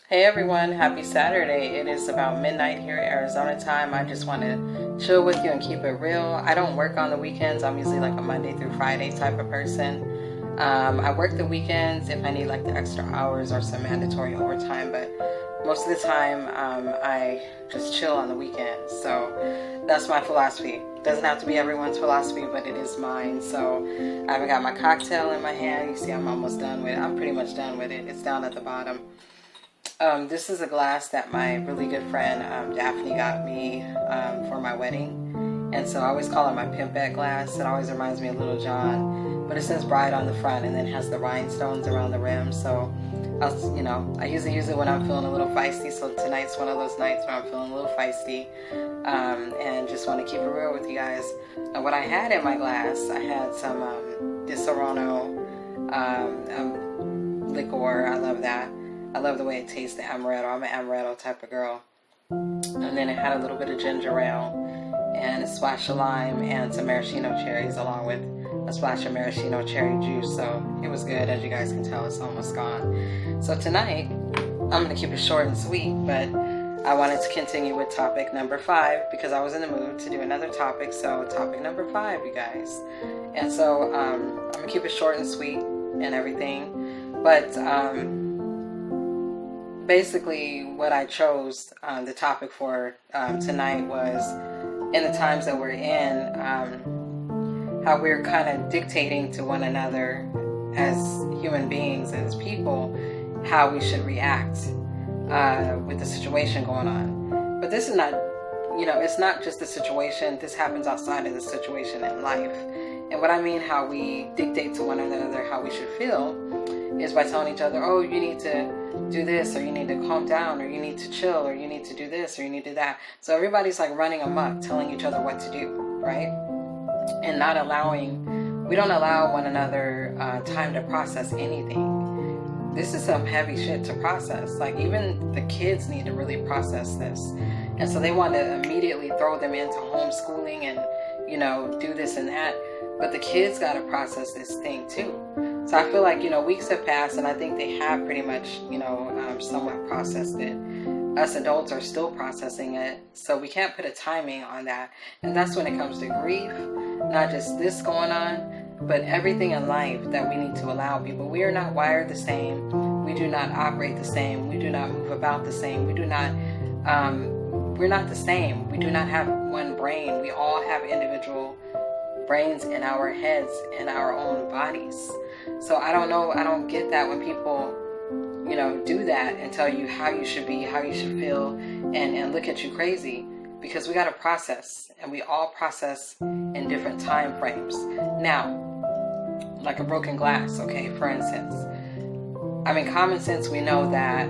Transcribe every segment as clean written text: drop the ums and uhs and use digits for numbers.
Hey everyone, happy Saturday. It is about midnight here at Arizona time. I just want to chill with you and keep it real. I don't work on the weekends. I'm usually like a Monday through Friday type of person. I work the weekends if I need like the extra hours or some mandatory overtime, but most of the time I just chill on the weekends. So that's my philosophy. Doesn't have to be everyone's philosophy, but it is mine. So I haven't got my cocktail in my hand. You see I'm almost done with it. I'm pretty much done with it. It's down at the bottom. This is a glass that my really good friend Daphne got me for my wedding, and so I always call it my pimpette glass. It always reminds me of Little John, but it says bride on the front and then has the rhinestones around the rim. So I usually use it when I'm feeling a little feisty. So tonight's one of those nights where I'm feeling a little feisty, and just want to keep it real with you guys. And what I had in my glass, I had some Disaronno liqueur. I love that. I love the way it tastes, the amaretto. I'm an amaretto type of girl. And then it had a little bit of ginger ale and a splash of lime and some maraschino cherries along with a splash of maraschino cherry juice. So it was good. As you guys can tell, it's almost gone. So tonight, I'm going to keep it short and sweet, but I wanted to continue with topic number 5 because I was in the mood to do another topic. So topic number 5, you guys. And so I'm going to keep it short and sweet and everything. But basically what I chose the topic for tonight was in the times that we're in, how we're kind of dictating to one another as human beings, as people, how we should react with the situation going on. But this is not, it's not just the situation. This happens outside of the situation in life. And what I mean how we dictate to one another how we should feel is by telling each other, oh, you need to do this, or you need to calm down, or you need to chill, or you need to do this, or you need to do that. So everybody's like running amok, telling each other what to do, right? And we don't allow one another time to process anything. This is some heavy shit to process. Like even the kids need to really process this. And so they want to immediately throw them into homeschooling and, do this and that. But the kids got to process this thing too. So I feel like, weeks have passed and I think they have pretty much, somewhat processed it. Us adults are still processing it. So we can't put a timing on that. And that's when it comes to grief, not just this going on, but everything in life that we need to allow people. We are not wired the same. We do not operate the same. We do not move about the same. We're not the same. We do not have one brain. We all have individual brains in our heads, in our own bodies. So I don't get that when people, do that and tell you how you should be, how you should feel, and look at you crazy, because we got to process, and we all process in different time frames. Now, like a broken glass, okay, for instance, common sense, we know that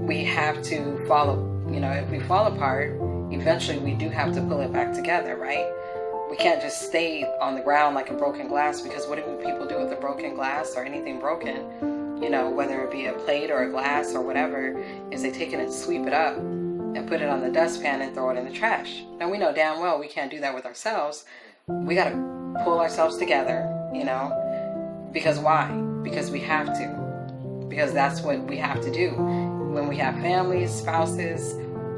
we have to follow, if we fall apart, eventually we do have to pull it back together, right? We can't just stay on the ground like a broken glass, because what do people do with a broken glass or anything broken, whether it be a plate or a glass or whatever, is they take it and sweep it up and put it on the dustpan and throw it in the trash. Now we know damn well we can't do that with ourselves. We got to pull ourselves together, because why? Because we have to. Because that's what we have to do. When we have families, spouses,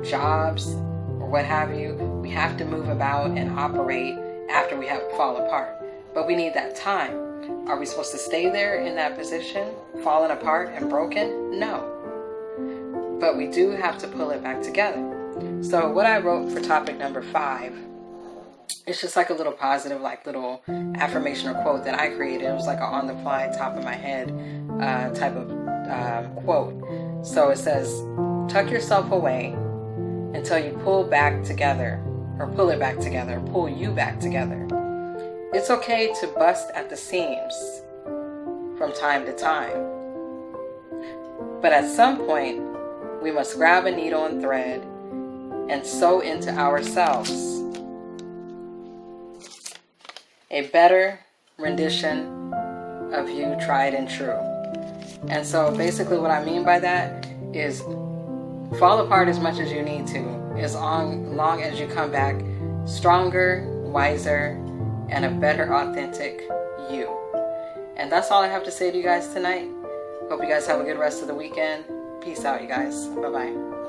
jobs, or what have you, we have to move about and operate after we have fall apart. But we need that time. Are we supposed to stay there in that position, falling apart and broken? No. But we do have to pull it back together. So what I wrote for topic number 5, it's just like a little positive, like little affirmation or quote that I created. It was like an on-the-fly, top of my head type of quote. So it says, tuck yourself away until you pull back together, or pull it back together, pull you back together. It's okay to bust at the seams from time to time. But at some point, we must grab a needle and thread and sew into ourselves a better rendition of you, tried and true. And so basically what I mean by that is fall apart as much as you need to, as long as you come back stronger, wiser, and a better authentic you. And that's all I have to say to you guys tonight. Hope you guys have a good rest of the weekend. Peace out, you guys. Bye-bye.